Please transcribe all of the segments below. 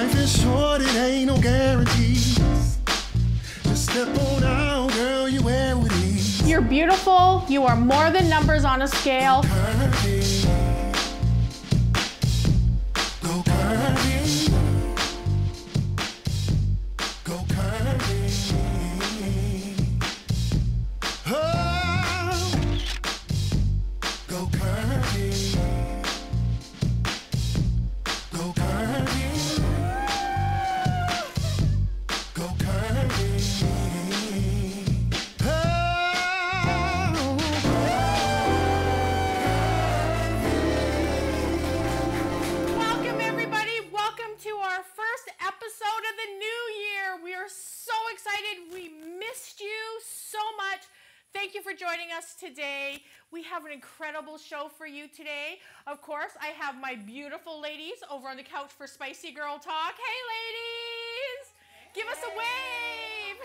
Life is short, it ain't no guarantees. Just step on out, girl, you wear with ease. You're beautiful. You are more than numbers on a scale. Curvy. Go curvy. Go curvy. Oh. Go curvy. Go curvy. Go curvy. Oh. Welcome, everybody. Welcome to our first episode of the new year. We are so excited. We missed you so much. Thank you for joining us today. We have an incredible show for you today. Of course, I have my beautiful ladies over on the couch for Spicy Girl Talk. Hey, ladies. Give us a wave.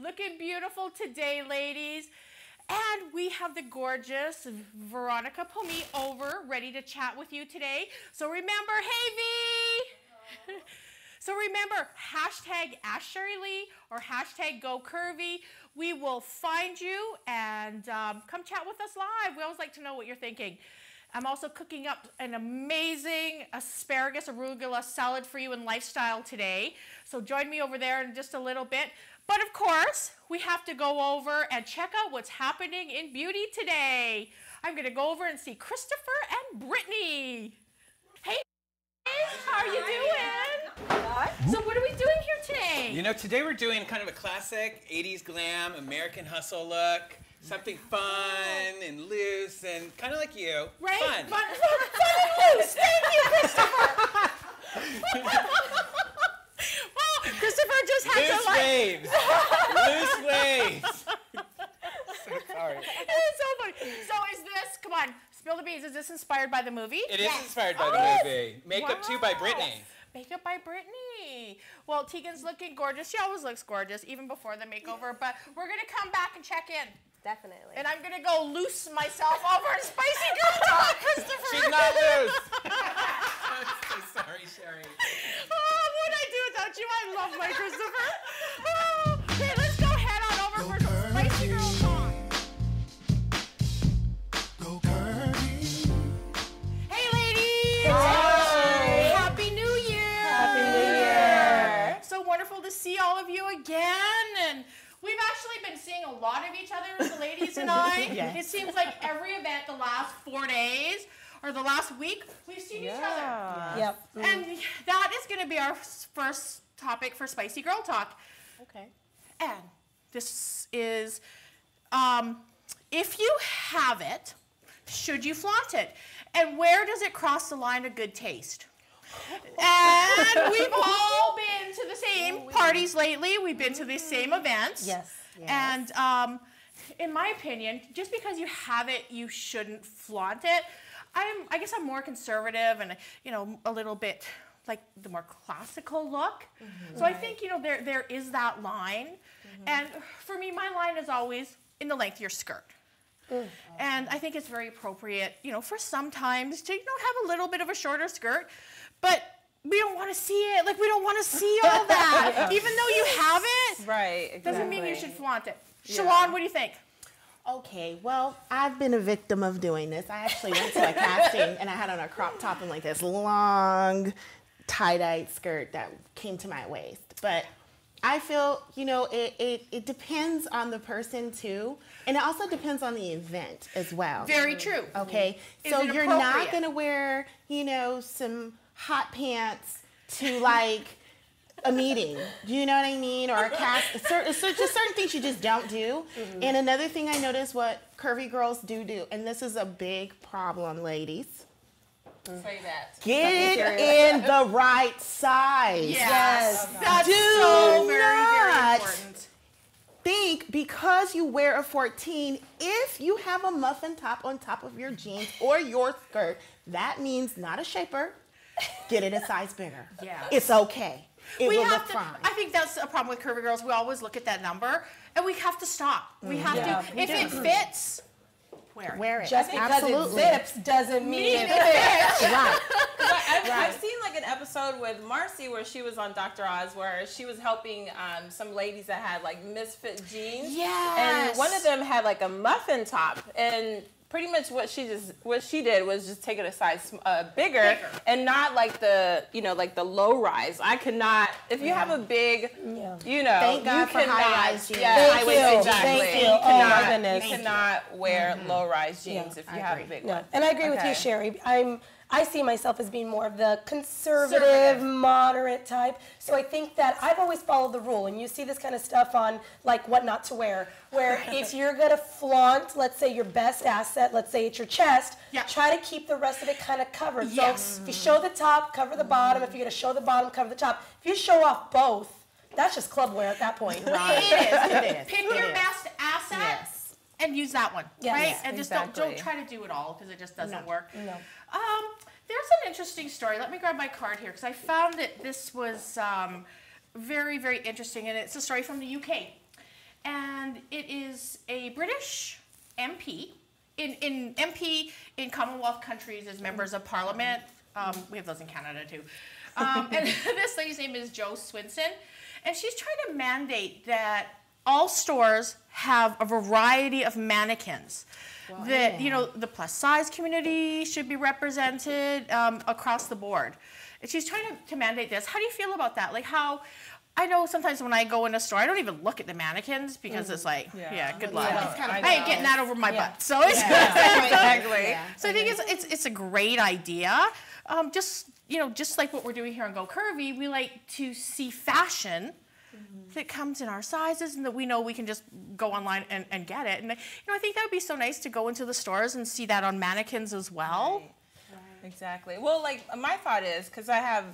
Looking beautiful today, ladies. And we have the gorgeous Veronica Pome'e over, ready to chat with you today. So remember, hey, V. So remember, hashtag #AskSherryLee or hashtag #GoCurvy. We will find you and come chat with us live. We always like to know what you're thinking. I'm also cooking up an amazing asparagus arugula salad for you in lifestyle today. So join me over there in just a little bit. But of course, we have to go over and check out what's happening in beauty today. I'm going to go over and see Christopher and Brittney. Hey, how are you doing? So what are we doing here today? You know, today we're doing kind of a classic 80s glam, American hustle look. Something fun and loose and kind of like you. Right? Fun. Fun and loose. Thank you, Christopher. Well, Christopher just had Loose to like... waves. Loose waves. So sorry. It's so funny. So is this, come on, spill the beans. Is this inspired by the movie? It is inspired by the movie. Makeup 2 by Brittney. Makeup by Brittney. Well, Tegan's looking gorgeous. She always looks gorgeous, even before the makeover. But we're going to come back and check in. Definitely. And I'm going to go loose myself over in Spicy Girl Talk, Christopher. She's not loose. I'm so sorry, Sherry. Oh, what would I do without you? I love my Christopher. Oh, okay, let's go head on over for some Spicy Girl Talk. Go curvy. Hey, ladies. Hi. Happy New Year. Happy New Year. So wonderful to see all of you again. And we've actually been seeing a lot of each other, the ladies and I. Yes. It seems like every event the last 4 days or the last week, we've seen each other. Yep. And that is going to be our first topic for Spicy Girl Talk. Okay. And this is, if you have it, should you flaunt it? And where does it cross the line of good taste? And we've all been to the same parties lately. We've been to the same events. Yes. And in my opinion, just because you have it, you shouldn't flaunt it. I guess I'm more conservative and, you know, a little bit like the more classical look. So I think, you know, there is that line. And for me, my line is always in the length of your skirt. And I think it's very appropriate, you know, for sometimes to, you know, have a little bit of a shorter skirt. But we don't want to see it. Like, we don't want to see all that. Even though you have it, Right, exactly. doesn't mean you should flaunt it. Shalon, what do you think? Okay, well, I've been a victim of doing this. I actually went to a casting and I had on a crop top and like this long tie-dyed skirt that came to my waist. But I feel, you know, it depends on the person too. And it also depends on the event as well. Very true. Okay, Is so it you're not appropriate? going to wear, you know, some hot pants to like a meeting. Do you know what I mean? Or a cast. Just certain things you just don't do. And another thing I noticed what curvy girls do, and this is a big problem, ladies. Say that. Get it in the right size. Yes. That's Do so very, very not important. think because you wear a 14, if you have a muffin top on top of your jeans or your skirt, that means not a shaper. Get it a size bigger. Yeah. It's okay. It will look fine. I think that's a problem with curvy girls. We always look at that number and we have to stop. We have to, if it fits, wear it. Wear it. Just because Absolutely. it zips doesn't mean it fits. Right. I've seen like an episode with Marcy where she was on Dr. Oz where she was helping some ladies that had like misfit jeans. Yes. And one of them had like a muffin top, and pretty much what she did was just take it a size bigger and not like the like the low rise. I could not. If you have a big, Thank God for high rise jeans. Yeah, Thank you. exactly. Thank you. You Oh my cannot, goodness. you cannot wear low rise jeans if you have a big one. And I agree with you, Sherry. I see myself as being more of the conservative, moderate type. So I think that I've always followed the rule, and you see this kind of stuff on like what not to wear, where if you're gonna flaunt, let's say your best asset, let's say it's your chest, try to keep the rest of it kind of covered. Yes. So if you show the top, cover the bottom. If you're gonna show the bottom, cover the top. If you show off both, that's just club wear at that point. Right. It is. Pick It your is. best asset and use that one, Yes. right? Yes, And just don't try to do it all because it just doesn't work. No. There's an interesting story. Let me grab my card here because I found that this was very, very interesting, and it's a story from the UK. And it is a British MP. In MP in Commonwealth countries as members of Parliament. We have those in Canada too. And this lady's name is Jo Swinson, and she's trying to mandate that all stores have a variety of mannequins. That the plus size community should be represented across the board. And she's trying to mandate this. How do you feel about that? Like how I know sometimes when I go in a store, I don't even look at the mannequins because it's like, good luck. I ain't getting that over my butt. So it's Exactly. So I think it's a great idea. Just like what we're doing here on Go Curvy, we like to see fashion that comes in our sizes and that we know we can just go online and get it. And I think that would be so nice to go into the stores and see that on mannequins as well. Exactly. Well, like my thought is, because I have,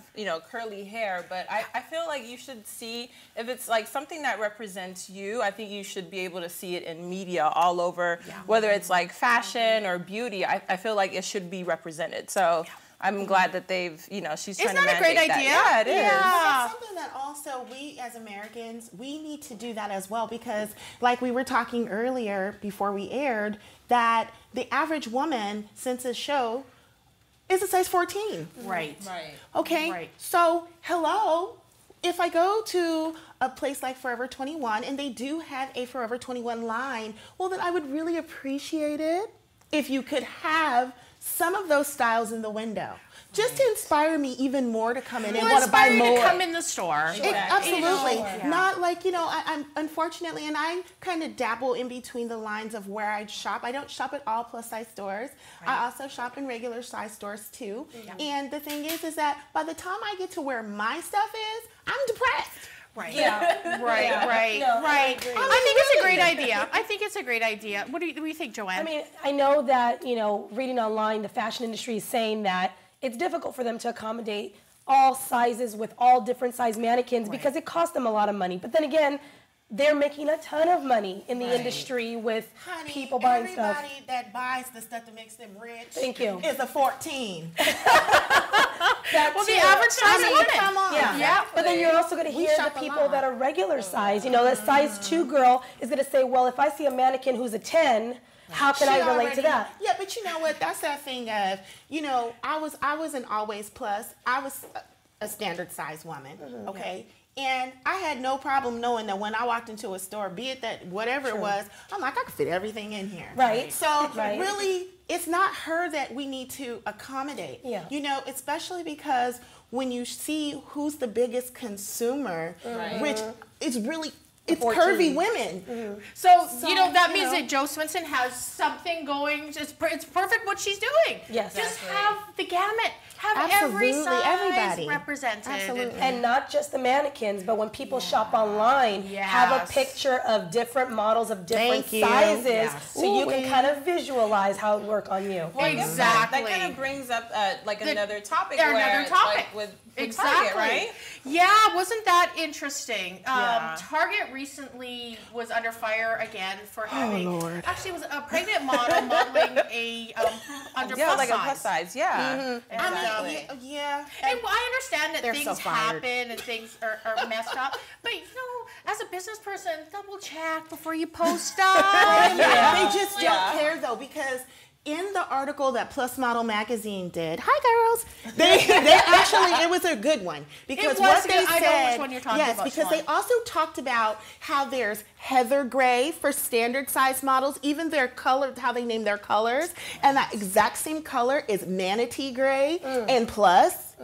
curly hair, but I feel like you should see, if it's like something that represents you, I think you should be able to see it in media all over, whether it's like fashion or beauty. I feel like it should be represented. So I'm glad that they've, she's trying to mandate that. Isn't that a great idea? Yeah, it is. That's something that also we as Americans, we need to do that as well, because like we were talking earlier before we aired, that the average woman since this show is a size 14. Right. Okay. Right. So, hello, if I go to a place like Forever 21 and they do have a Forever 21 line, well, then I would really appreciate it if you could have some of those styles in the window. Just to inspire me even more to come in and want to buy more. To come in the store. Absolutely. Not like, I'm unfortunately, and I kind of dabble in between the lines of where I shop. I don't shop at all plus size stores. I also shop in regular size stores too. And the thing is that by the time I get to where my stuff is, I'm depressed. Right. Yeah. Right. I I think it's a great idea. I think it's a great idea. What do you think, Joanne? I mean, I know that, reading online, the fashion industry is saying that it's difficult for them to accommodate all sizes with all different size mannequins because it costs them a lot of money. But then again, they're making a ton of money in the industry with people buying stuff. Everybody that buys the stuff that makes them rich is a 14. Well, the average size woman. Come on. Yeah. But then you're also going to hear the people that are regular size. The size 2 girl is going to say, well, if I see a mannequin who's a 10, how can I relate to that? Yeah, but you know what? That's that thing of, I wasn't always plus. I was a standard size woman, okay? And I had no problem knowing that when I walked into a store, be it that whatever it was, I'm like, I could fit everything in here. Right. So really, it's not her that we need to accommodate. Yeah. Especially because when you see who's the biggest consumer, which is really, it's 14. Curvy women. So that means that Jo Swinson has something going. It's perfect what she's doing. Yes. Just have the gamut. Have every size everybody represented. Absolutely. And not just the mannequins, but when people shop online, have a picture of different models of different sizes so you can kind of visualize how it would work on you. Well, exactly. That kind of brings up another topic. With exactly. Target, right? Yeah, wasn't that interesting? Target recently was under fire again for having. Actually, it was a pregnant model modeling a under plus like size. a plus size. Yeah. And I understand that things happen and things are messed up, but as a business person, double check before you post stuff. They just don't care though, because in the article that Plus Model Magazine did, hi girls, they actually, it was a good one because what they said, I know which one you're talking about, because they also talked about how there's heather gray for standard size models, even their color, how they name their colors, and that exact same color is manatee gray and plus.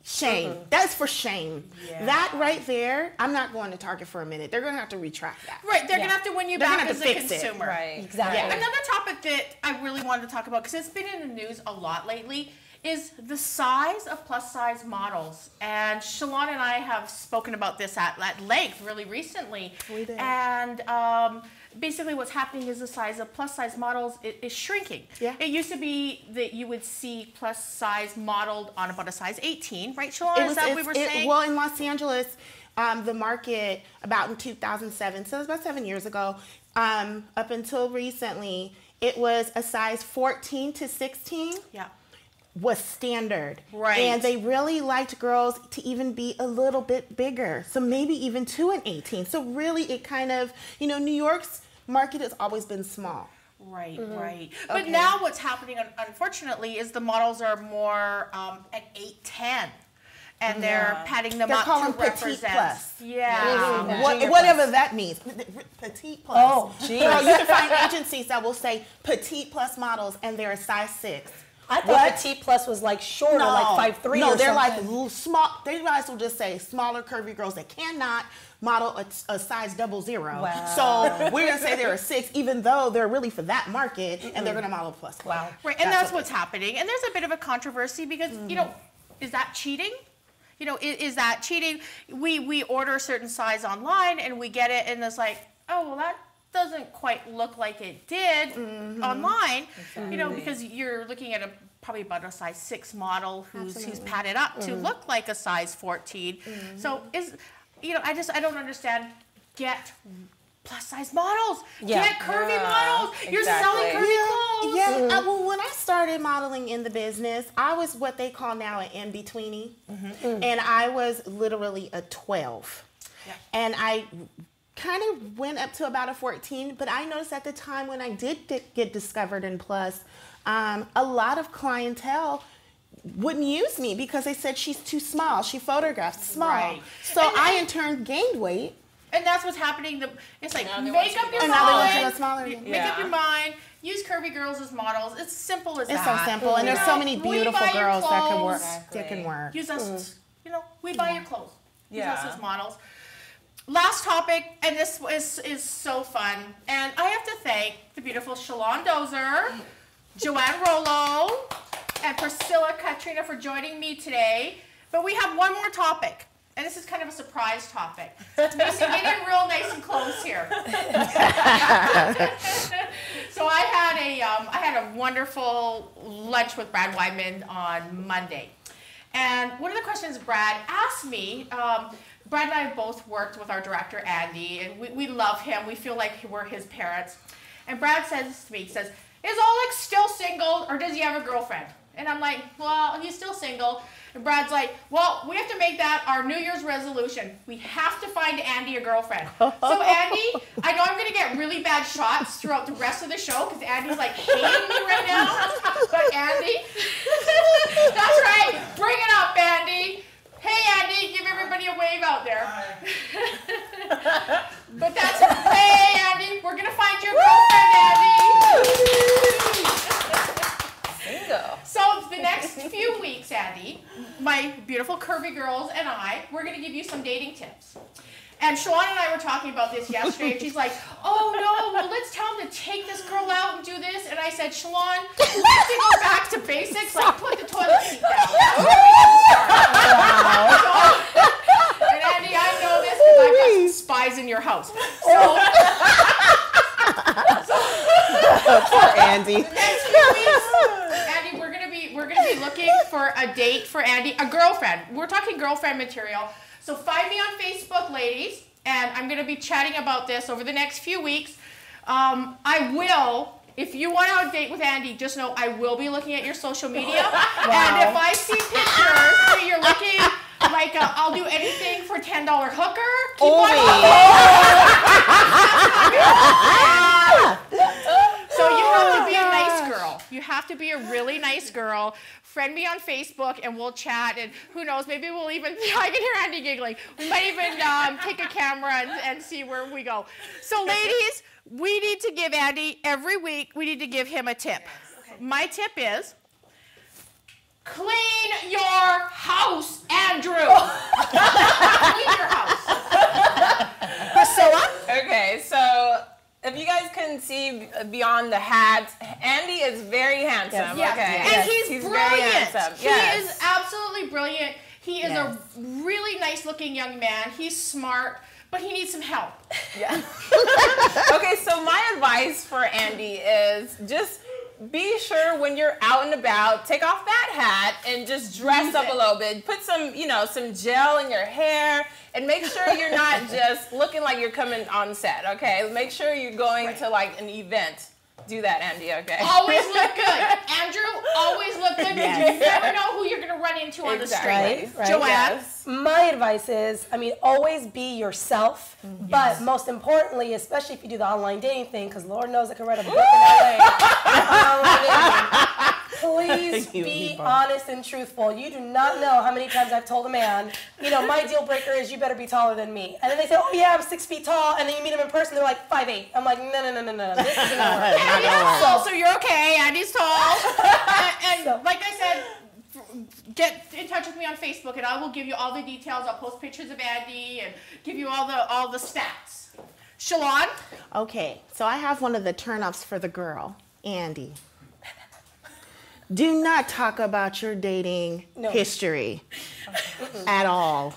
Shame. That's for shame. Yeah. That right there, I'm not going to Target for a minute. They're going to have to retract that. Right. They're going to have to win you back as a consumer. It. Right. Exactly. Yeah. Another topic that I really wanted to talk about, because it's been in the news a lot lately, is the size of plus size models. And Shalon and I have spoken about this at length really recently. We did. And basically what's happening is the size of plus size models is shrinking. Yeah. It used to be that you would see plus size modeled on about a size 18, right, Shalon? Is that what we were saying? Well, in Los Angeles, the market about in 2007, so it was about 7 years ago, up until recently, it was a size 14 to 16. Yeah. Was standard. Right. And they really liked girls to even be a little bit bigger. So maybe even to an 18. So really it kind of, you know, New York's market has always been small. Right, right. But now what's happening, unfortunately, is the models are more at 8'10". And they're padding them They're up calling to petite represent. plus. Yeah. Whatever that means. Petite plus. Oh, geez. Girl, you can find agencies that will say petite plus models and they're a size 6. I thought petite plus was like shorter, like 5'3". No, or they're something. like small. They guys will just say smaller, curvy girls that cannot model a size 00. Wow. So we're gonna say they're a 6, even though they're really for that market, and they're gonna model plus. Wow. Right, and that's what's happening. And there's a bit of a controversy because, you know, is that cheating? You know, is that cheating? We order a certain size online and we get it, and it's like, oh, well, that doesn't quite look like it did online, you know, because you're looking at probably about a size 6 model who's padded up to look like a size 14. So you know, I don't understand. Get plus size models. Yeah. Get curvy models. You're selling curvy clothes. Yeah. Well, when I started modeling in the business, I was what they call now an in-betweenie, and I was literally a 12, and I kind of went up to about a 14, but I noticed at the time when I did get discovered in plus, a lot of clientele wouldn't use me because they said she's too small. She photographs small. Right. So I in turn gained weight. And that's what's happening. It's like Now they make want up you your to And now they want mind. you to smaller. Make up your mind. Use curvy girls as models. It's simple as It's that. so simple, and there's so many beautiful buy your girls that can work. clothes. That can work. Use us. You know, we buy your clothes. Use us Yeah. as models. Last topic, and this is so fun. And I have to thank the beautiful Shalon Dozier, Joanne Rallo, and Priscilla Katerina for joining me today. But we have one more topic, and this is kind of a surprise topic. So get in real nice and close here. So I had a wonderful lunch with Brad Wyman on Monday. And one of the questions Brad asked me, Brad and I both worked with our director, Andy, and we love him. We feel like we're his parents. And Brad says to me, he says, is Alex still single or does he have a girlfriend? And I'm like, well, he's still single. And Brad's like, well, we have to make that our New Year's resolution. We have to find Andy a girlfriend. So Andy, I know I'm going to get really bad shots throughout the rest of the show because Andy's like hating me right now. But Andy, that's right. Bring it up, Andy. Hey, Andy, give everybody a wave out there. But that's, hey, Andy, we're going to find your girlfriend, Andy. Bingo. So the next few weeks, Andy, my beautiful curvy girls and we're going to give you some dating tips. And Shalon and I were talking about this yesterday, and she's like, oh, no, well, let's tell him to take this girl out and do this. And I said, Shalon, we have to go back to basics, like put the toilet seat down. That's where we have to start. And Andy, I know this because I've got some spies in your house. So Poor Andy. the next few weeks, Andy, we're gonna be looking for a date for Andy, a girlfriend. We're talking girlfriend material. So find me on Facebook, ladies, and I'm going to be chatting about this over the next few weeks. I will, if you want to date with Andy, just know I will be looking at your social media. Wow. And if I see pictures that you're looking like I'll do anything for $10 hooker, keep on looking. So you have to be a nice girl. You have to be a really nice girl. Friend me on Facebook and we'll chat, and who knows, maybe we'll even, I can hear Andy giggling. We might even take a camera and see where we go. So ladies, we need to give Andy, every week, we need to give him a tip. Okay. My tip is, clean your house, Andrew. Clean your house. Priscilla? Okay, so if you guys couldn't see beyond the hat, Andy is very handsome. Yes. Okay. And he's brilliant. Very handsome. He is absolutely brilliant. He is Yes. a really nice looking young man. He's smart, but he needs some help. Yeah. Okay, so my advice for Andy is just be sure when you're out and about, take off that hat and just dress up a little bit. Put some, some gel in your hair and make sure you're not just looking like you're coming on set, okay? Make sure you're going to like an event. Do that, Andy, okay? Always look good. Andrew, always look good because you never know who you're going to run into on the street. Right. Joanne? Yes. My advice is, always be yourself, but most importantly, especially if you do the online dating thing, because Lord knows I can write a book in LA. Please be honest and truthful. You do not know how many times I've told a man, my deal breaker is you better be taller than me. And then they say, oh yeah, I'm 6 feet tall. And then you meet them in person, they're like 5'8". I'm like, no. This isn't gonna work. Andy's tall, so you're okay. Andy's tall. and like I said, get in touch with me on Facebook and I will give you all the details. I'll post pictures of Andy and give you all the stats. Shalon? Okay, so I have one of the turn-ups for the girl, Andy. Do not talk about your dating history at all.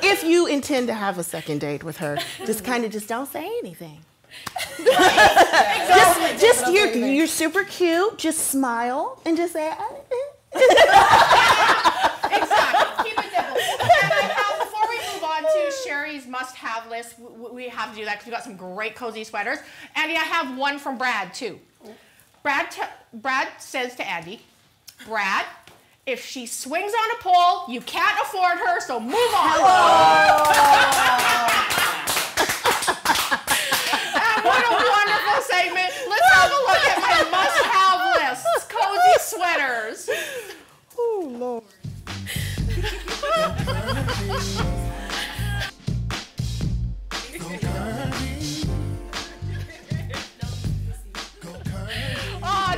If you intend to have a second date with her, just don't say anything. You're super cute. Just smile and just say. Exactly. Keep it simple. And before we move on to Sherry's must-have list, we have to do that because we got some great cozy sweaters. Andy, I have one from Brad too. Brad says to Andy, Brad, if she swings on a pole, you can't afford her, so move on. And what a wonderful segment. Let's have a look at my must-have list. Cozy sweaters. Oh, Lord.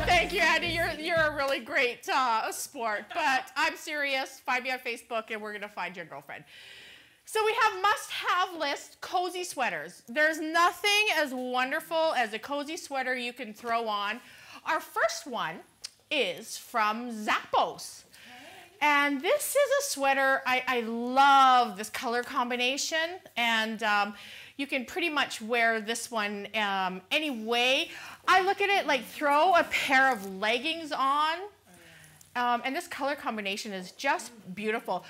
Thank you, Andy. You're a really great sport. But I'm serious. Find me on Facebook, and we're gonna find your girlfriend. So we have must-have list cozy sweaters. There's nothing as wonderful as a cozy sweater you can throw on. Our first one is from Zappos. And this is a sweater, I love this color combination, and you can pretty much wear this one any way. I look at it like throw a pair of leggings on, and this color combination is just beautiful.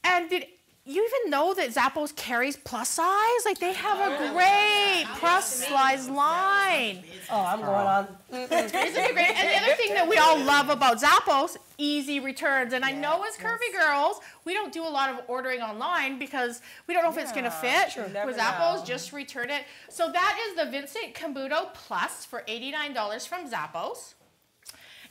And did you even know that Zappos carries plus size? Like they have a great plus size line. Oh, I'm going on. Isn't it great? And the other thing that we all love about Zappos, easy returns. And I know as curvy girls, we don't do a lot of ordering online because we don't know if it's going to fit. With Zappos, just return it. So that is the Vincent Camuto Plus for $89 from Zappos.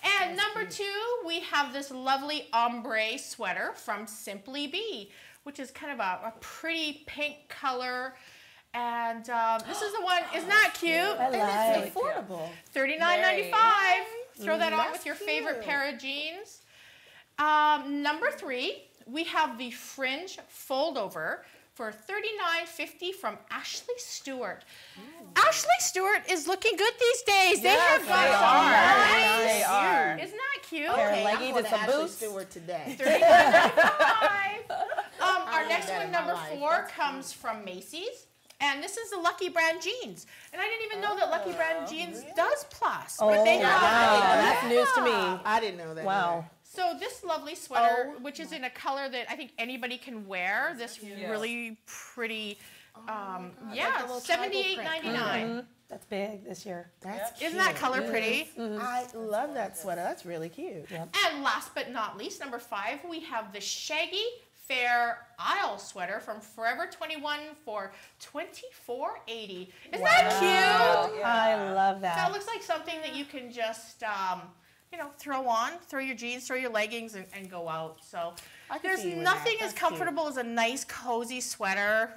And number 2, we have this lovely ombre sweater from Simply Be, which is kind of a pretty pink color. And this is the one, isn't that cute? I like it. Affordable. $39.95. Throw that on with your favorite pair of jeans. Number 3, we have the fringe fold over for $39.50 from Ashley Stewart. Ashley Stewart is looking good these days. They have got some nice. They are. Isn't that cute? Pair of Okay, leggings I'm and some Ashley boots. Stewart today. $39.95. Our next that one, in my number life. 4, comes from Macy's. And this is the Lucky Brand jeans. And I didn't even know that Lucky Brand jeans does plus. But they have That's news to me. I didn't know that. Wow. So this lovely sweater, which is in a color that I think anybody can wear, this really pretty, $78.99. That's big this year. That's Isn't that color pretty? I love that sweater. That's really cute. And last but not least, number 5, we have the shaggy fair aisle sweater from Forever 21 for $24.80. Isn't that cute? Yeah. I love that. That looks like something that you can just, you know, throw on, throw your jeans, throw your leggings, and go out. So there's nothing as comfortable as a nice, cozy sweater.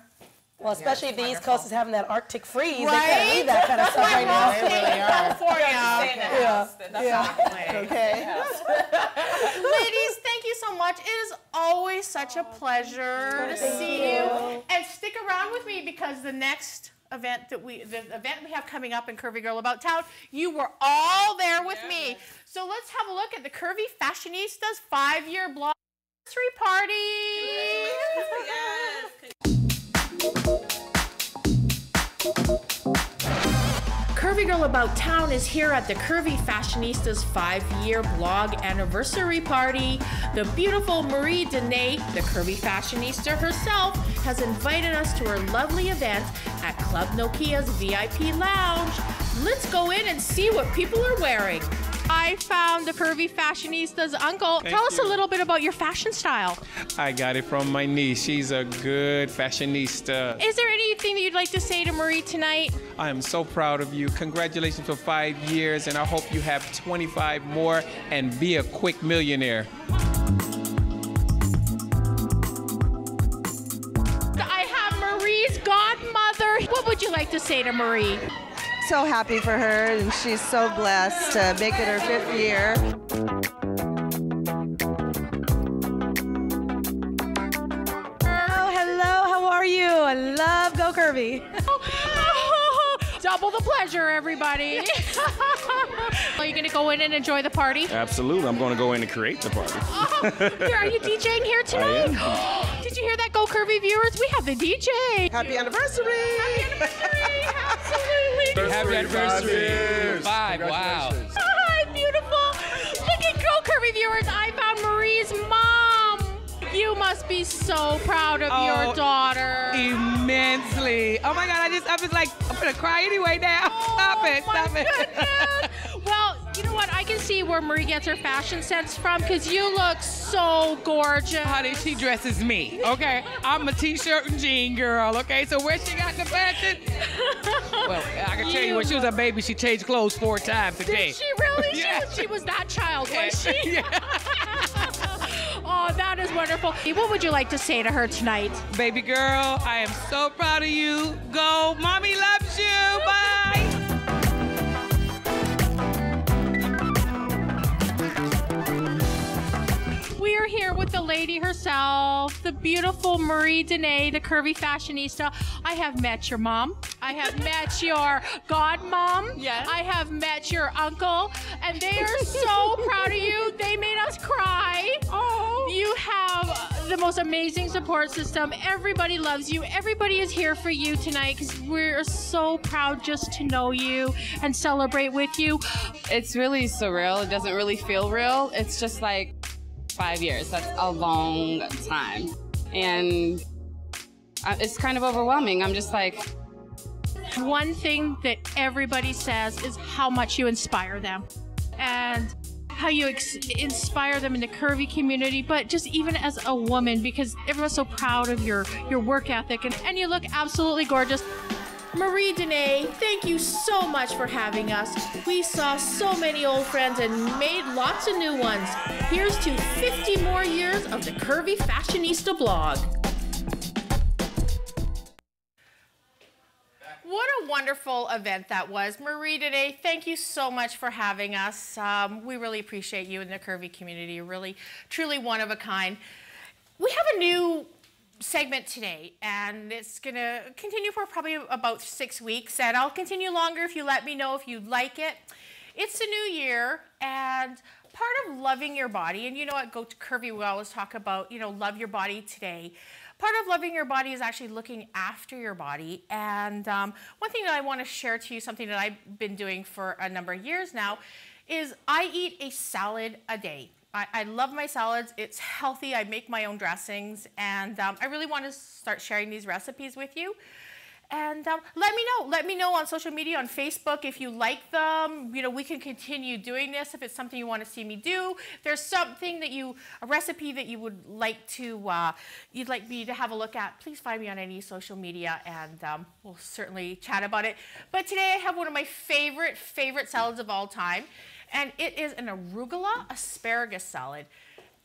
Well, especially if the East Coast is having that Arctic freeze. Right? They kind of need that kind of stuff right now. California. Okay. Ladies, thank you so much. It is always such a pleasure to see you. And stick around with me because the next event we have coming up in Curvy Girl About Town, you were all there with me. So let's have a look at the Curvy Fashionistas 5-year blog anniversary party. Curvy Girl About Town is here at the Curvy Fashionistas 5-year blog anniversary party. The beautiful Marie Dene, the Curvy Fashionista herself, has invited us to her lovely event at Club Nokia's VIP Lounge. Let's go in and see what people are wearing. I found the Curvy Fashionista's uncle. Tell us a little bit about your fashion style. I got it from my niece. She's a good fashionista. Is there anything that you'd like to say to Marie tonight? I am so proud of you. Congratulations for 5 years, and I hope you have 25 more and be a quick millionaire. I have Marie's godmother. What would you like to say to Marie? So happy for her, and she's so blessed to make it her 5th year. Oh, hello, how are you? I love Go Curvy. Double the pleasure, everybody. Are you going to go in and enjoy the party? Absolutely. I'm going to go in and create the party. Are you DJing here tonight? I am. Did you hear that, Go Curvy viewers? We have the DJ. Happy anniversary! Happy anniversary. Absolutely. Happy anniversary. 5, wow. Hi, beautiful. Look at Go Curvy viewers. I found Marie's mom. You must be so proud of your daughter. Immensely. Oh my God, I was like, I'm gonna cry anyway now. Stop it. Well, you know what? I can see where Marie gets her fashion sense from because you look so gorgeous. Honey, she dresses me, okay? I'm a t-shirt and jean girl, okay? So where she got the fashion? Well, I can tell you when she was a baby, she changed clothes 4 times a day. Did she really? Yeah. She was that child, Yeah. was she? Yeah. Oh, that is wonderful. What would you like to say to her tonight? Baby girl, I am so proud of you. Go, mommy loves you. Bye. We are here with the lady herself, the beautiful Marie Dene, the Curvy Fashionista. I have met your mom. I have met your godmom. Yes. I have met your uncle, and they are so proud of you. They made us cry. Oh. You have the most amazing support system. Everybody loves you. Everybody is here for you tonight because we're so proud just to know you and celebrate with you. It's really surreal. It doesn't really feel real. It's just like 5 years. That's a long time. And it's kind of overwhelming. I'm just like... One thing that everybody says is how much you inspire them and how you inspire them in the curvy community, but just even as a woman, because everyone's so proud of your work ethic, and you look absolutely gorgeous. Marie Dene, thank you so much for having us. We saw so many old friends and made lots of new ones. Here's to 50 more years of the Curvy Fashionista blog. What a wonderful event that was. Marie Dene, thank you so much for having us. We really appreciate you in the curvy community. You're really, truly one of a kind. We have a new segment today, and it's gonna continue for probably about 6 weeks, and I'll continue longer if you let me know if you'd like it. It's a new year, and part of loving your body, and you know what, Go to Curvy, we always talk about, you know, love your body today. Part of loving your body is actually looking after your body, and one thing that I want to share to you, something that I've been doing for a number of years now, is I eat a salad a day. I love my salads. It's healthy. I make my own dressings, and I really want to start sharing these recipes with you. And let me know on social media, on Facebook, if you like them. You know, we can continue doing this if it's something you want to see me do. If there's something that a recipe that you would like to, you'd like me to have a look at, please find me on any social media, and we'll certainly chat about it. But today I have one of my favorite salads of all time, and it is an arugula asparagus salad.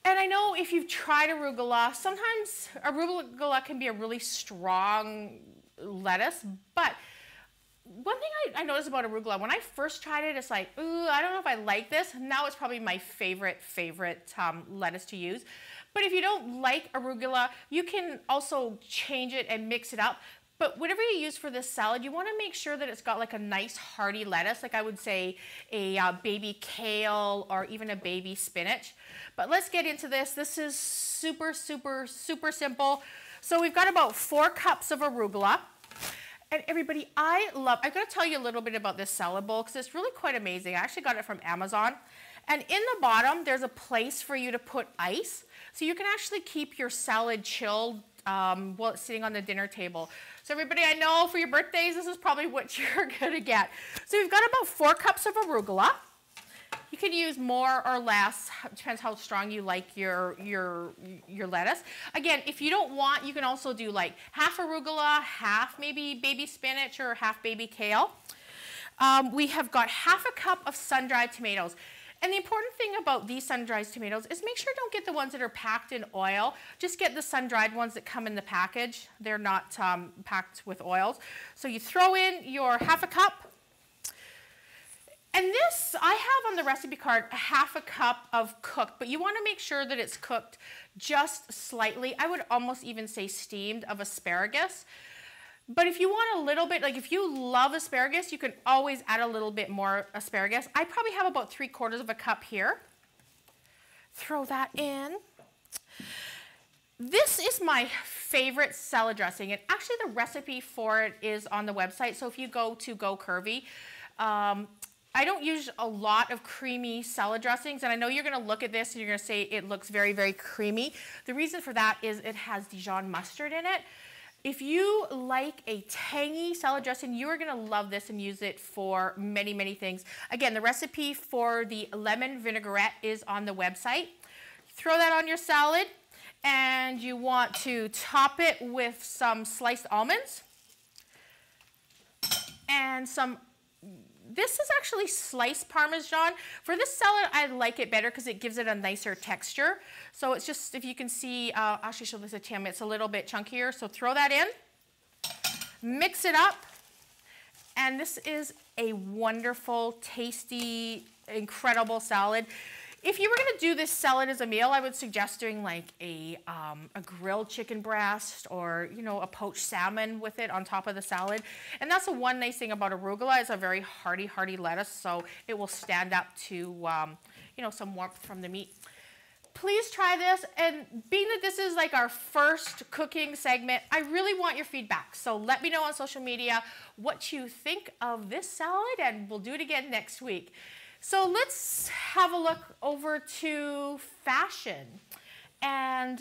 And I know if you've tried arugula, sometimes arugula can be a really strong lettuce, but one thing I noticed about arugula, when I first tried it, it's like, ooh, I don't know if I like this. Now it's probably my favorite lettuce to use. But if you don't like arugula, you can also change it and mix it up. But whatever you use for this salad, you want to make sure that it's got like a nice hearty lettuce, like I would say a baby kale or even a baby spinach. But let's get into this. This is super simple. So we've got about 4 cups of arugula. And everybody, I'm going to tell you a little bit about this salad bowl because it's really quite amazing. I actually got it from Amazon. And in the bottom, there's a place for you to put ice. So you can actually keep your salad chilled while it's sitting on the dinner table. So everybody, I know for your birthdays, this is probably what you're gonna get. So we've got about 4 cups of arugula. You can use more or less, depends how strong you like your lettuce. Again, if you don't want, you can also do like half arugula, half maybe baby spinach, or half baby kale. We have got half a cup of sun-dried tomatoes. And the important thing about these sun-dried tomatoes is make sure don't get the ones that are packed in oil. Just get the sun-dried ones that come in the package. They're not packed with oils. So you throw in your half a cup. And this, I have on the recipe card, a half a cup of cooked, but you want to make sure that it's cooked just slightly. I would almost even say steamed, of asparagus. But if you want a little bit, like if you love asparagus, you can always add a little bit more asparagus. I probably have about 3/4 of a cup here. Throw that in. This is my favorite salad dressing, and actually the recipe for it is on the website. So if you go to Go Curvy, I don't use a lot of creamy salad dressings, and I know you're going to look at this and you're going to say it looks very creamy. The reason for that is it has Dijon mustard in it. If you like a tangy salad dressing, you are going to love this and use it for many things. Again, the recipe for the lemon vinaigrette is on the website. Throw that on your salad, and you want to top it with some sliced almonds and some. This is actually sliced Parmesan. For this salad, I like it better because it gives it a nicer texture. So it's just, if you can see, I'll actually show this to Tim, it's a little bit chunkier. So throw that in, mix it up, and this is a wonderful, tasty, incredible salad. If you were going to do this salad as a meal, I would suggest doing like a grilled chicken breast, or a poached salmon with it on top of the salad. And that's the one nice thing about arugula. It's a very hearty lettuce, so it will stand up to some warmth from the meat. Please try this, and being that this is like our first cooking segment, I really want your feedback. So let me know on social media what you think of this salad, and we'll do it again next week. So let's have a look over to fashion. And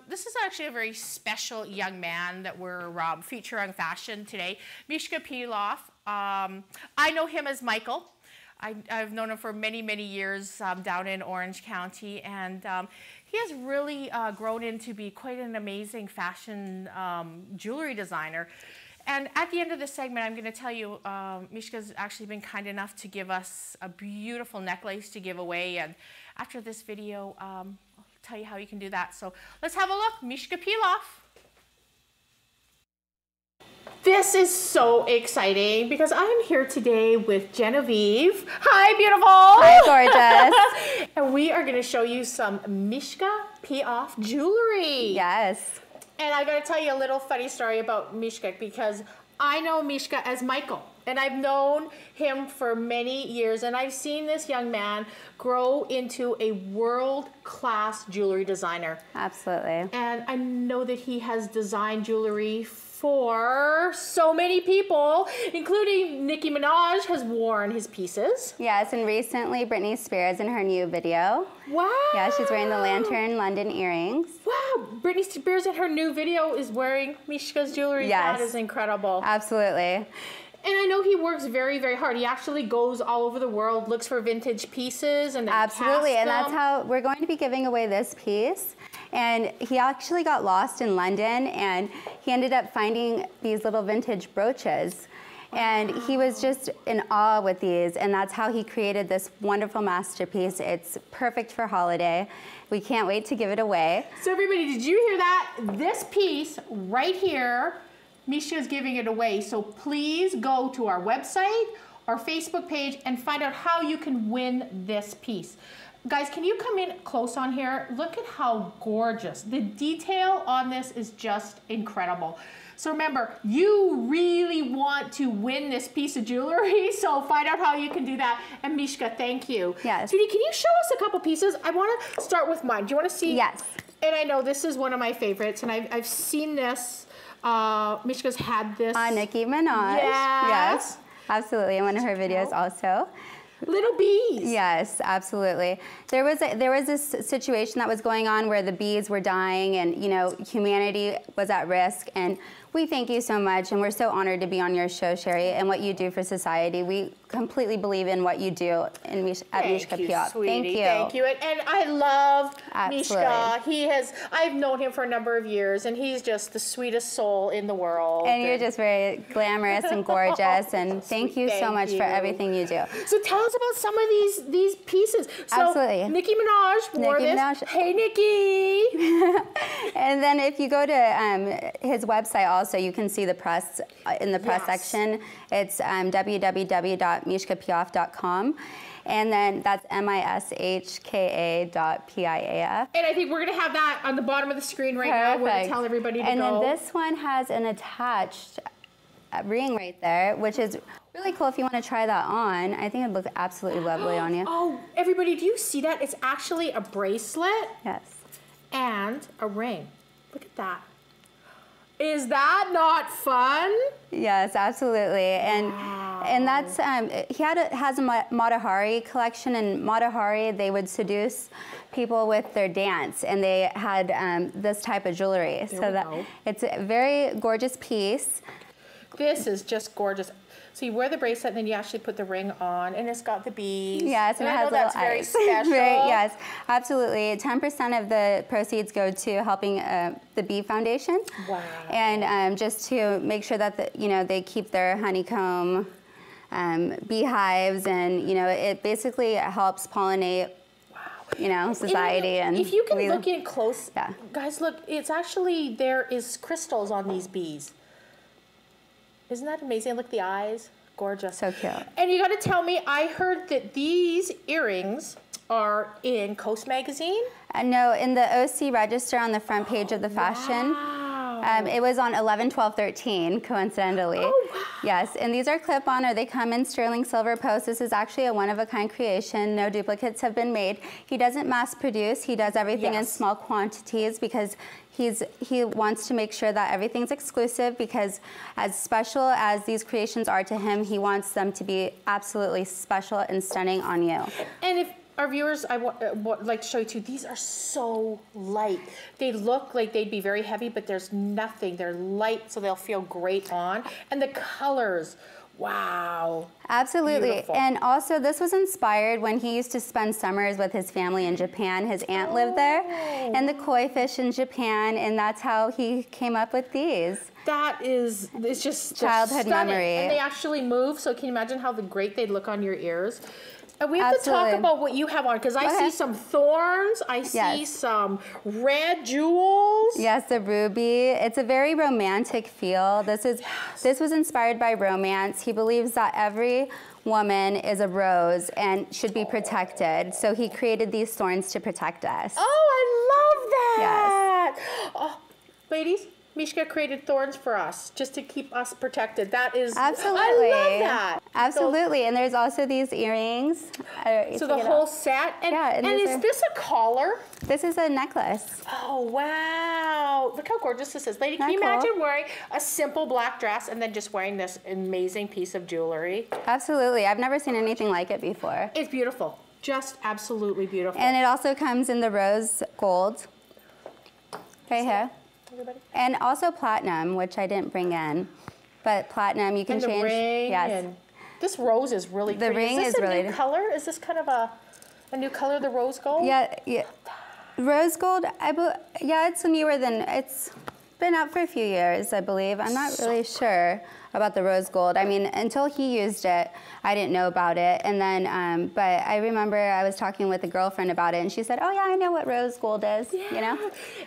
this is actually a very special young man that we're featuring on fashion today, Mishka Piloff. I know him as Michael. I've known him for many years down in Orange County, and he has really grown into be quite an amazing fashion jewelry designer. And at the end of this segment, I'm going to tell you, Mishka's actually been kind enough to give us a beautiful necklace to give away. And after this video, I'll tell you how you can do that. So let's have a look. Mishka Piloff. This is so exciting because I'm here today with Genevieve. Hi, beautiful. Hi, gorgeous. And we are going to show you some Mishka Piloff jewelry. Yes. And I got to tell you a little funny story about Mishka, because I know Mishka as Michael, and I've known him for many years, and I've seen this young man grow into a world-class jewelry designer. Absolutely. And I know that he has designed jewelry for so many people, including Nicki Minaj has worn his pieces. Yes, and recently Brittney Spears in her new video. Wow. Yeah, she's wearing the Lantern London earrings. Wow, Britney Spears in her new video is wearing Mishka's jewelry. Yes. That is incredible. Absolutely. And I know he works very, very hard. He actually goes all over the world, looks for vintage pieces, and then Absolutely, casts and that's them. how we're going to be giving away this piece. And he actually got lost in London, and he ended up finding these little vintage brooches. And he was just in awe with these, and that's how he created this wonderful masterpiece. It's perfect for holiday. We can't wait to give it away. So everybody, did you hear that? This piece right here, Misha is giving it away. So please go to our website, our Facebook page, and find out how you can win this piece. Guys, can you come in close on here? Look at how gorgeous. The detail on this is just incredible. So remember, you really want to win this piece of jewelry, so find out how you can do that. And Mishka, thank you. Yes. Sweetie, can you show us a couple pieces? I want to start with mine. Do you want to see? Yes. And I know this is one of my favorites, and I've seen this. Mishka's had this. Nicki Minaj. Yes. Absolutely, in one of her videos also. Little bees. Yes, absolutely. There was this situation that was going on where the bees were dying, and humanity was at risk. And we thank you so much, and we're so honored to be on your show, Sherry, and what you do for society. We completely believe in what you do at Mishka Piaf. Thank you. Thank you. And I love Absolutely. Mishka. I've known him for a number of years, and he's just the sweetest soul in the world. And you're just very glamorous and gorgeous, and thank you so much for everything you do. So tell us about some of these pieces. So Absolutely. Nicki Minaj wore this. Hey, Nicki. And then if you go to his website also, you can see the press in the press section. It's www.mishkapiaf.com. And then that's mishka.piaf. And I think we're going to have that on the bottom of the screen right now. We're going to tell everybody to go. And then this one has an attached ring right there, which is really cool if you want to try that on. I think it'd look absolutely lovely on you. Oh, everybody, do you see that? It's actually a bracelet. Yes. And a ring. Look at that. Is that not fun? Yes, absolutely. And that's he has a Matahari collection, and Matahari, they would seduce people with their dance, and they had this type of jewelry. It's a very gorgeous piece. This is just gorgeous. So you wear the bracelet, and then you actually put the ring on, and it's got the beads. Yes, and it has that's little very eyes. special. Yes, absolutely. 10% of the proceeds go to helping the Bee Foundation. Wow. And just to make sure that they keep their honeycomb beehives, and it basically helps pollinate. Society. And if you can look in close, guys, look. It's actually there is crystals on these bees. Isn't that amazing? Look, the eyes, gorgeous. So cute. And you got to tell me, I heard that these earrings are in Coast Magazine? No, in the OC Register on the front page of the fashion. Wow. It was on 11/12/13, coincidentally. Oh, wow. Yes, and these are clip-on, or they come in sterling silver post. This is actually a one-of-a-kind creation. No duplicates have been made. He doesn't mass produce. He does everything in small quantities because he wants to make sure that everything's exclusive, because as special as these creations are to him, he wants them to be absolutely special and stunning on you. And if our viewers, I would like to show you too, these are so light. They look like they'd be very heavy, but there's nothing. They're light, so they'll feel great on. And the colors, wow. Absolutely. Beautiful. And also, this was inspired when he used to spend summers with his family in Japan. His aunt lived there, and the koi fish in Japan, and that's how he came up with these. That is, it's just childhood stunning. memory. And they actually move, so can you imagine how great they'd look on your ears? And we have to talk about what you have on, because I see some thorns, I see some red jewels. Yes, the ruby. It's a very romantic feel. This was inspired by romance. He believes that every woman is a rose and should be protected. So he created these thorns to protect us. Oh, I love that. Yes. Oh, ladies, Mishka created thorns for us, just to keep us protected. That is, absolutely. I love that. Absolutely, and there's also these earrings. So the whole set, and is this a collar? This is a necklace. Oh, wow. Look how gorgeous this is. Lady, can you imagine wearing a simple black dress and then just wearing this amazing piece of jewelry? Absolutely, I've never seen anything like it before. It's beautiful, just absolutely beautiful. And it also comes in the rose gold. Right here. Everybody. And also platinum, which I didn't bring in. But platinum, you can And the change. ring. Yes. And this rose is really The pretty. ring is is this a really new color? Is this kind of a new color, the rose gold? Yeah. Rose gold, yeah, it's newer than, it's been out for a few years, I believe. I'm not really sure about the rose gold. I mean, until he used it, I didn't know about it. And then, but I remember I was talking with a girlfriend about it, and she said, oh yeah, I know what rose gold is, you know?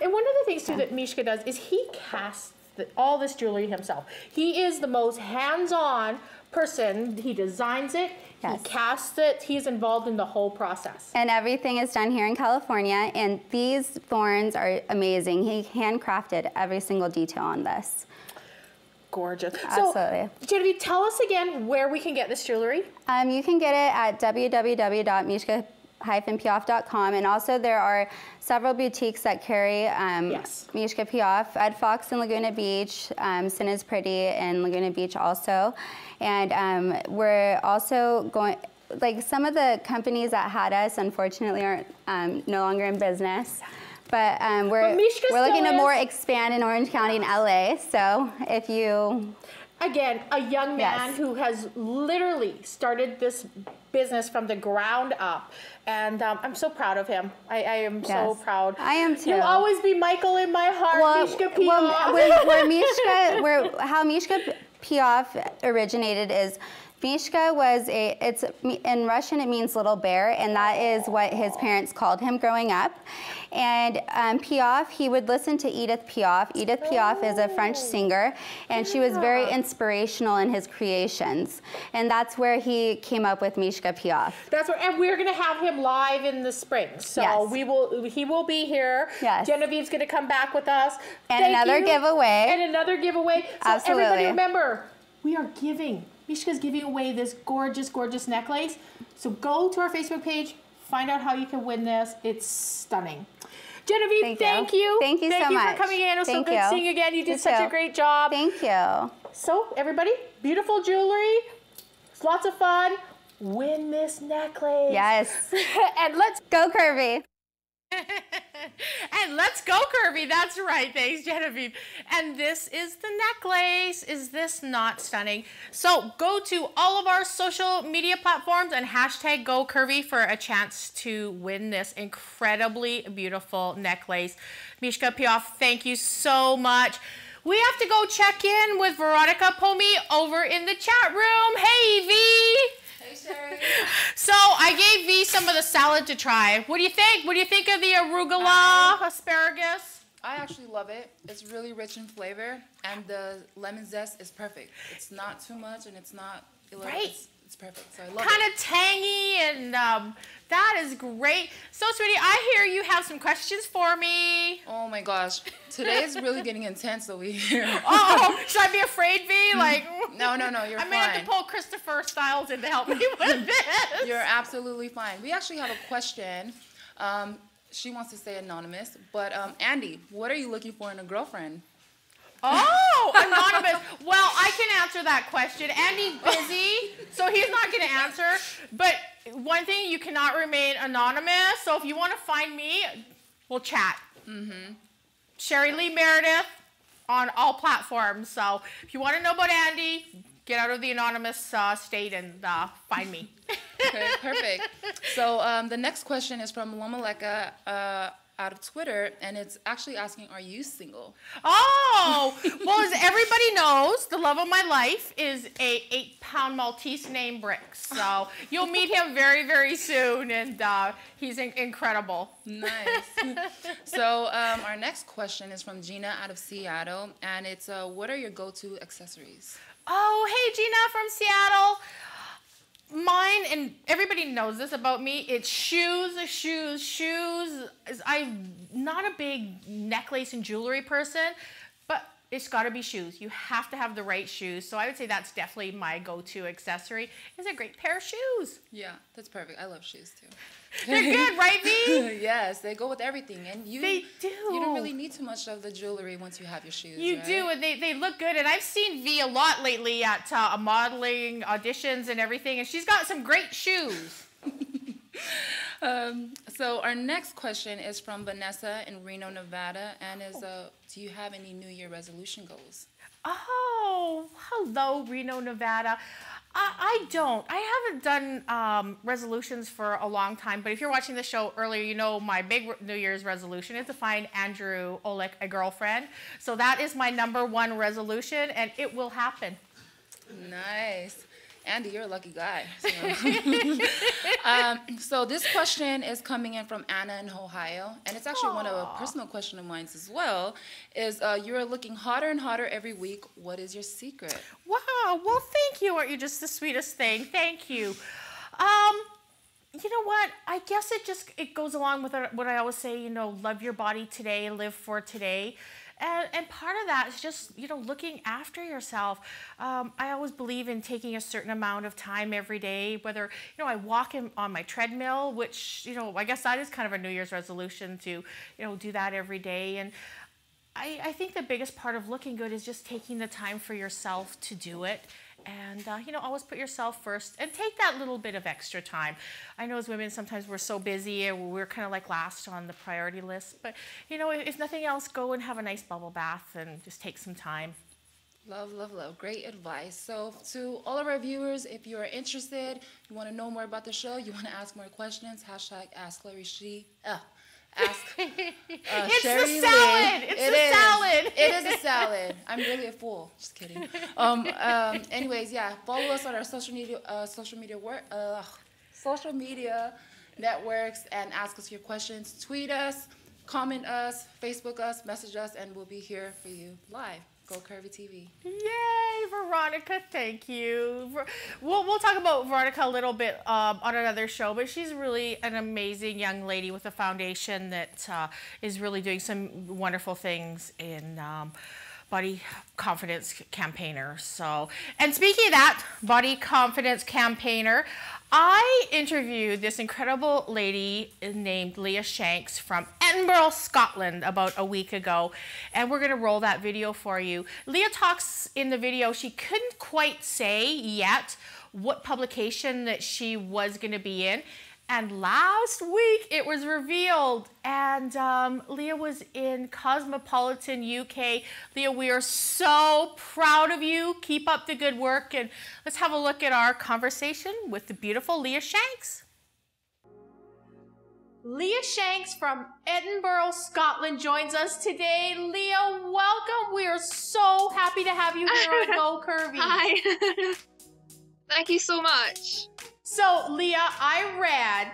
And one of the things too that Mishka does is he casts all this jewelry himself. He is the most hands-on person. He designs it, he casts it, he's involved in the whole process. And everything is done here in California, and these thorns are amazing. He handcrafted every single detail on this. Gorgeous. Absolutely. So, Genevieve, tell us again where we can get this jewelry. You can get it at www.mishka-piaf.com, and also there are several boutiques that carry Mishka Piaf. Ed Fox in Laguna Beach, Sin is Pretty in Laguna Beach also. And we're also going, like some of the companies that had us unfortunately are no longer in business. But we're looking to more expand in Orange County and LA. So if you... Again, a young man who has literally started this business from the ground up. And I'm so proud of him. I am so proud. I am too. You'll always be Michael in my heart, Mishka Piaf. How Mishka Piaf originated is Mishka was in Russian it means little bear, and that is what his parents called him growing up. And Piaf, he would listen to Edith Piaf. Edith Piaf is a French singer, and she was very inspirational in his creations. And that's where he came up with Mishka Piaf. That's where, and we're gonna have him live in the spring. So he will be here. Yes. Genevieve's gonna come back with us. And another giveaway. And another giveaway. So Absolutely. everybody remember, we are giving. Mishka's giving away this gorgeous, gorgeous necklace. So go to our Facebook page, find out how you can win this. It's stunning. Genevieve, thank you. Thank you so much. Thank you for coming in. It was so good seeing you again. You did such a great job. Thank you. So everybody, beautiful jewelry. It's lots of fun. Win this necklace. Yes. And let's go Curvy. And let's go Curvy. That's right. Thanks, Genevieve. And this is the necklace. Is this not stunning? So go to all of our social media platforms and hashtag go Curvy for a chance to win this incredibly beautiful necklace. Mishka Piaf, thank you so much. We have to go check in with Veronica Pome'e over in the chat room. Hey, V. Hey, Sherry. So I gave V some of the salad to try. What do you think? What do you think of the arugula asparagus? I actually love it. It's really rich in flavor, and the lemon zest is perfect. It's not too much, and it's not... It's perfect, so I love it. Kind of tangy, and that is great. So, sweetie, I hear you have some questions for me. Oh, my gosh. Today is really getting intense over here. Oh, should I be afraid, V? Like, no, you're fine. I may have to pull Christopher Styles in to help me with this. You're absolutely fine. We actually have a question. She wants to stay anonymous, but Andy, what are you looking for in a girlfriend? Oh, anonymous. Well, I can answer that question. Andy's busy, so he's not going to answer. But one thing, you cannot remain anonymous. So if you want to find me, we'll chat. Sherry Lee Meredith on all platforms. So if you want to know about Andy, get out of the anonymous state and find me. Okay, perfect. So the next question is from Lomaleka out of Twitter, and it's actually asking, are you single? Oh, well, as everybody knows, the love of my life is a 8-pound Maltese named Brick. So you'll meet him very, very soon, and he's incredible. Nice. So our next question is from Gina out of Seattle, and it's, what are your go-to accessories? Oh, hey, Gina from Seattle. Mine, and everybody knows this about me, it's shoes. I'm not a big necklace and jewelry person, but it's got to be shoes. You have to have the right shoes. So I would say that's definitely my go-to accessory. It's a great pair of shoes. Yeah, that's perfect. I love shoes too. They're good, right, V? Yes, they go with everything. And they do. You don't really need too much of the jewelry once you have your shoes. You do, and they look good. And I've seen V a lot lately at modeling auditions and everything, and she's got some great shoes. So our next question is from Vanessa in Reno, Nevada, and is, do you have any New Year resolution goals? Oh, hello, Reno, Nevada. I don't. I haven't done resolutions for a long time, but if you're watching the show earlier, you know my big New Year's resolution is to find Andrew Olek a girlfriend. So that is my #1 resolution, and it will happen. Nice. Andy, you're a lucky guy. So this question is coming in from Anna in Ohio, and it's actually one of a personal question of mine as well, is you're looking hotter and hotter every week. What is your secret? Wow, well, thank you. Aren't you just the sweetest thing? Thank you. You know what? I guess it goes along with what I always say, you know, love your body today, live for today. And part of that is just, you know, looking after yourself. I always believe in taking a certain amount of time every day, whether, you know, I walk on my treadmill, which, you know, I guess that is kind of a New Year's resolution to, you know, do that every day. And I think the biggest part of looking good is just taking the time for yourself to do it. And, you know, always put yourself first and take that little bit of extra time. I know as women, sometimes we're so busy and we're kind of like last on the priority list. But, you know, if nothing else, go and have a nice bubble bath and just take some time. Love, love, love. Great advice. So to all of our viewers, if you are interested, you want to know more about the show, you want to ask more questions, #AskLarryShe. Ask it's Sherry the salad. Lee. It's the salad. It is a salad. I'm really a fool. Just kidding. Anyways, yeah. Follow us on our social media networks and ask us your questions. Tweet us, comment us, Facebook us, message us, and we'll be here for you live. Go Curvy TV. Yay, Veronica, thank you. We'll talk about Veronica a little bit on another show, but she's really an amazing young lady with a foundation that is really doing some wonderful things in body confidence campaigner. So, and speaking of that, body confidence campaigner, I interviewed this incredible lady named Leah Shanks from Edinburgh, Scotland about a week ago, and we're going to roll that video for you. Leah talks in the video, she couldn't quite say yet what publication that she was going to be in, and last week it was revealed, and Leah was in Cosmopolitan UK. Leah, we are so proud of you. Keep up the good work, and let's have a look at our conversation with the beautiful Leah Shanks. Leah Shanks from Edinburgh, Scotland joins us today. Leah, welcome. We are so happy to have you here on Go Curvy. Hi. Thank you so much. So, Leah, I read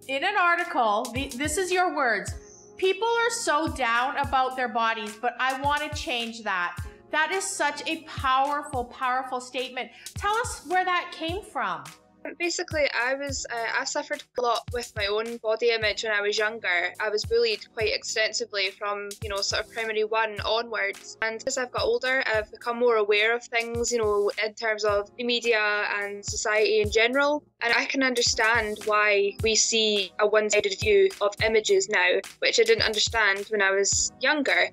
in an article, this is your words, people are so down about their bodies, but I want to change that. That is such a powerful, powerful statement. Tell us where that came from. Basically, I suffered a lot with my own body image when I was younger. I was bullied quite extensively from, you know, sort of primary 1 onwards. And as I've got older, I've become more aware of things, you know, in terms of the media and society in general. And I can understand why we see a one-sided view of images now, which I didn't understand when I was younger.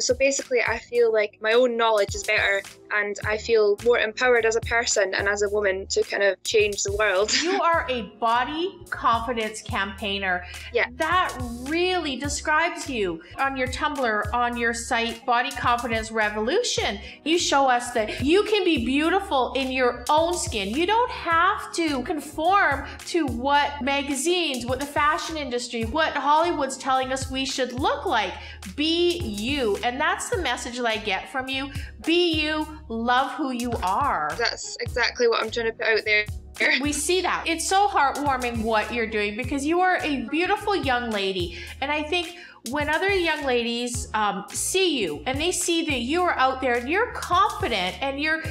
So basically, I feel like my own knowledge is better and I feel more empowered as a person and as a woman to kind of change the world. You are a body confidence campaigner. Yeah. That really describes you. On your Tumblr, on your site, Body Confidence Revolution, you show us that you can be beautiful in your own skin. You don't have to conform to what magazines, what the fashion industry, what Hollywood's telling us we should look like. Be you. And that's the message that I get from you. Be you, love who you are. That's exactly what I'm trying to put out there. We see that. It's so heartwarming what you're doing because you are a beautiful young lady. And I think when other young ladies see you and they see that you are out there and you're confident and you're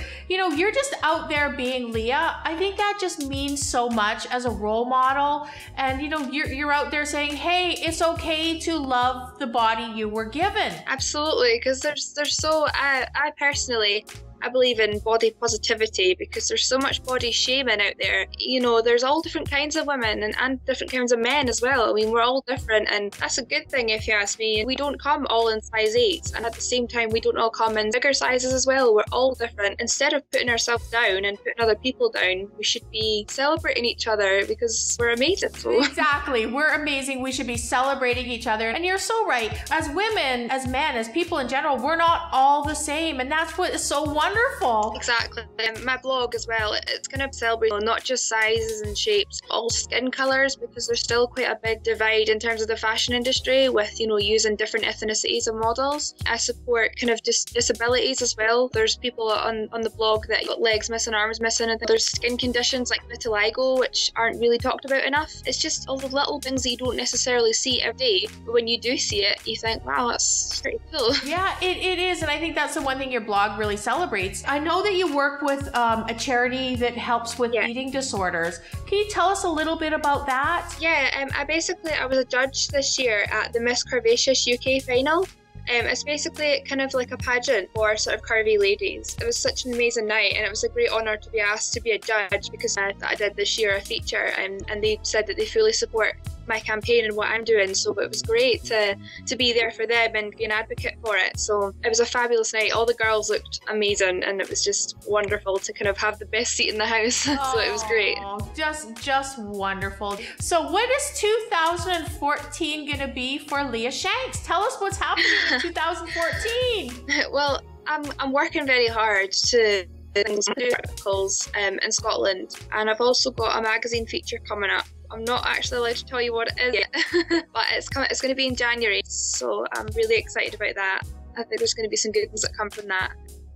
just out there being Leah, I think that just means so much as a role model. And you're out there saying, hey, it's okay to love the body you were given. Absolutely, because there's so I personally I believe in body positivity because there's so much body shaming out there. You know, there's all different kinds of women and different kinds of men as well. I mean, we're all different, and that's a good thing if you ask me. We don't come all in size 8, and at the same time, we don't all come in bigger sizes as well. We're all different. Instead of putting ourselves down and putting other people down, we should be celebrating each other because we're amazing. So. Exactly. We're amazing. We should be celebrating each other. And you're so right. As women, as men, as people in general, we're not all the same, and that's what is so wonderful. Exactly. And my blog as well, it's going to celebrate not just sizes and shapes, all skin colours, because there's still quite a big divide in terms of the fashion industry with, you know, using different ethnicities of models. I support kind of disabilities as well. There's people on the blog that got legs missing, arms missing, and there's skin conditions like vitiligo, which aren't really talked about enough. It's just all the little things that you don't necessarily see every day, but when you do see it, you think, wow, that's pretty cool. Yeah, it is, and I think that's the one thing your blog really celebrates. I know that you work with a charity that helps with eating disorders. Can you tell us a little bit about that? Yeah, I was a judge this year at the Miss Curvaceous UK final. It's basically kind of like a pageant for sort of curvy ladies. It was such an amazing night, and it was a great honour to be asked to be a judge because I did this year a feature, and they said that they fully support my campaign and what I'm doing, so it was great to be there for them and be an advocate for it. So it was a fabulous night. All the girls looked amazing, and it was just wonderful to kind of have the best seat in the house. So it was great. Just wonderful. So what is 2014 gonna be for Leah Shanks? Tell us what's happening in 2014. Well, I'm working very hard to do articles in Scotland, and I've also got a magazine feature coming up. I'm not actually allowed to tell you what it is yet, but it's going to be in January, so I'm really excited about that. I think there's going to be some good things that come from that.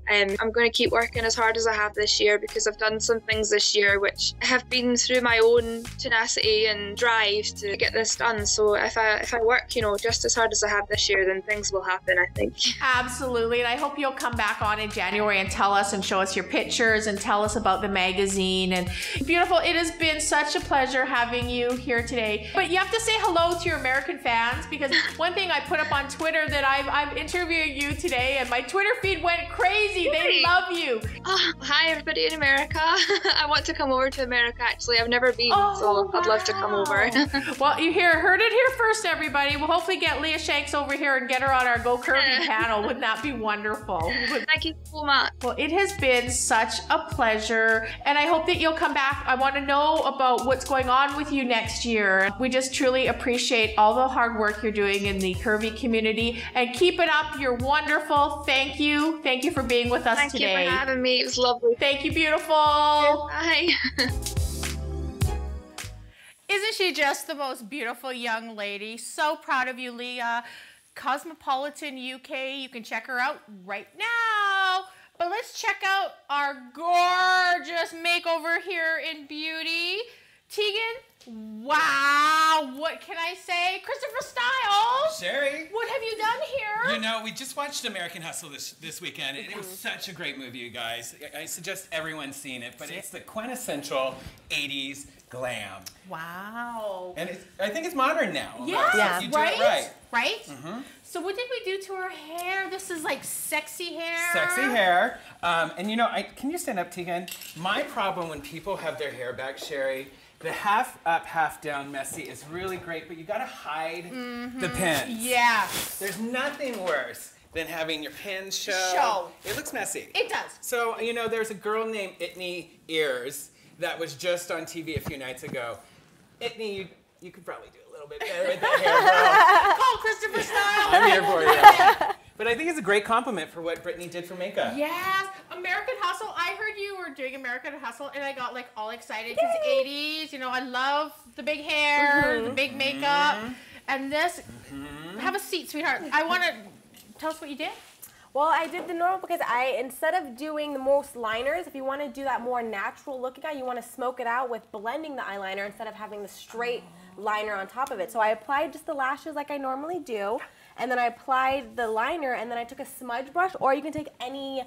I'm going to keep working as hard as I have this year because I've done some things this year which have been through my own tenacity and drive to get this done. So if I work, you know, just as hard as I have this year, then things will happen, I think. Absolutely, and I hope you'll come back on in January and tell us and show us your pictures and tell us about the magazine. And beautiful, it has been such a pleasure having you here today. But you have to say hello to your American fans, because one thing I put up on Twitter that I'm interviewing you today, and my Twitter feed went crazy. They love you. Oh, hi everybody in America. I want to come over to America actually. I've never been, so I'd love to come over. Well, you heard it here first, everybody. We'll hopefully get Leah Shanks over here and get her on our Go Curvy panel. Wouldn't that be wonderful? Thank you so much. Well, it has been such a pleasure, and I hope that you'll come back. I want to know about what's going on with you next year. We just truly appreciate all the hard work you're doing in the curvy community, and keep it up. You're wonderful. Thank you. Thank you for being with us today. Thank you for having me. It was lovely. Thank you, beautiful. Bye. Isn't she just the most beautiful young lady? So proud of you, Leah. Cosmopolitan UK. You can check her out right now. But let's check out our gorgeous makeover here in beauty. Tegan, wow, what can I say? Christopher Styles. Sherry. What have you done here? You know, we just watched American Hustle this weekend, and it was such a great movie, you guys. I suggest everyone's seen it, but it's the quintessential 80s glam. Wow. And I think it's modern now. Yeah, you do it right. Right? Mm-hmm. So what did we do to her hair? This is like sexy hair. Sexy hair. And you know, can you stand up, Tegan? My problem when people have their hair back, Sherry, the half up, half down messy is really great, but you gotta hide the pins. Yeah. There's nothing worse than having your pins show. It looks messy. It does. So, you know, there's a girl named Brittney Ears that was just on TV a few nights ago. Brittney, you could probably do a little bit better with that hair, girl. Call Christopher Styles. I'm here for you. But I think it's a great compliment for what Brittney did for makeup. Yes, American Hustle. I heard you were doing American Hustle, and I got like all excited because 80s. You know, I love the big hair, the big makeup, and this. Have a seat, sweetheart. I want to tell us what you did. Well, I did the normal because instead of doing the most liners, if you want to do that more natural looking eye, you want to smoke it out with blending the eyeliner instead of having the straight liner on top of it. So I applied just the lashes like I normally do, and then I applied the liner, and then I took a smudge brush, or you can take any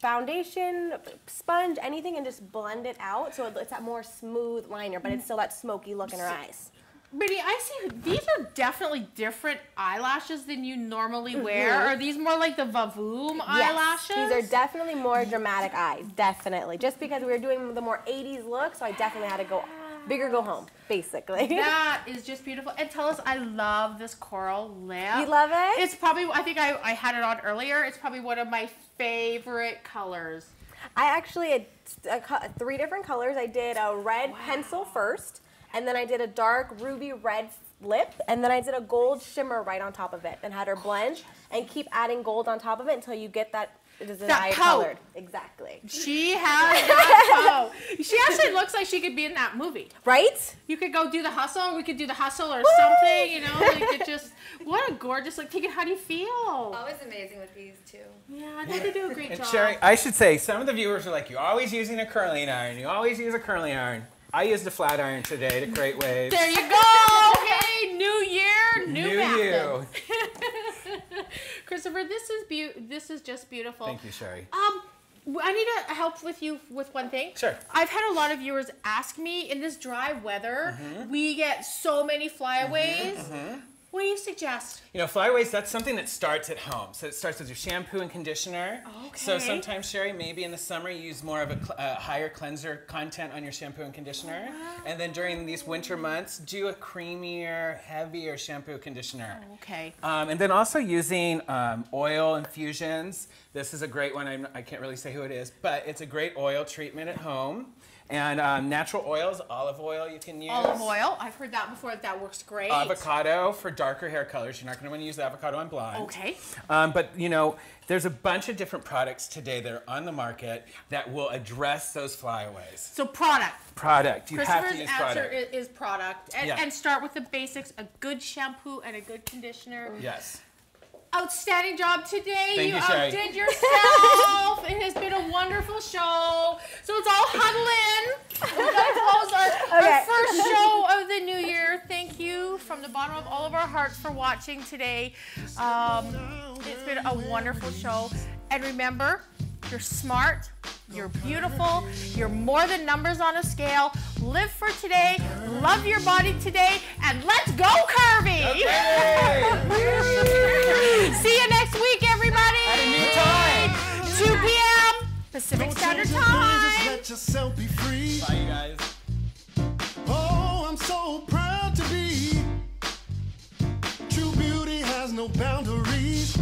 foundation, sponge, anything, and just blend it out so it's that more smooth liner, but it's still that smoky look in her eyes. Brittney, I see these are definitely different eyelashes than you normally wear. Are these more like the Vavoom eyelashes? These are definitely more dramatic eyes, definitely. Just because we were doing the more 80s look, so I definitely had to go bigger, go home, basically. That is just beautiful. And tell us, I love this coral lip. You love it? It's probably, I think I had it on earlier. It's probably one of my favorite colors. I actually had 3 different colors. I did a red pencil first, and then I did a dark ruby red lip, and then I did a gold shimmer right on top of it, and had her blend and keep adding gold on top of it until you get that desired colored. Exactly. She has that coat. She actually looks like she could be in that movie. Right? You could go do The Hustle. We could do The Hustle or something, you know? Like it just, what a gorgeous, like, Tegan, how do you feel? Always amazing with these too. Yeah, they do a great And job. Sherry, I should say, some of the viewers are like, you're always using a curling iron. You always use a curling iron. I used a flat iron today to create waves. There you go. Hey, new year, new you. Christopher, this is just beautiful. Thank you, Sherry. I need to help with you with one thing. Sure. I've had a lot of viewers ask me, in this dry weather, we get so many flyaways. What do you suggest? You know, flyaways, that's something that starts at home. So it starts with your shampoo and conditioner. Okay. So sometimes, Sherry, maybe in the summer you use more of a higher cleanser content on your shampoo and conditioner. And then during these winter months, do a creamier, heavier shampoo conditioner. Okay. And then also using oil infusions. This is a great one. I can't really say who it is, but it's a great oil treatment at home. And natural oils, olive oil you can use. Olive oil. I've heard that before. That works great. Avocado for darker hair colors. You're not going to want to use avocado on blonde. Okay. But, you know, there's a bunch of different products today that are on the market that will address those flyaways. So product. Product. You have to Christopher's use answer product. is product. And start with the basics, a good shampoo and a good conditioner. Yes. Outstanding job today. Thank you you, Sherry. outdid yourself. It has been a wonderful show. So let's all huddle in. We're going to close our first show of the new year. Thank you from the bottom of all of our hearts for watching today. It's been a wonderful show. And remember, you're smart, you're beautiful, you're more than numbers on a scale. Live for today, love your body today, and let's go, Curvy! See you next week, everybody! At a new time! 2 p.m. Pacific Standard Time. Let yourself be free. Bye, you guys. Oh, I'm so proud to be. True beauty has no boundaries.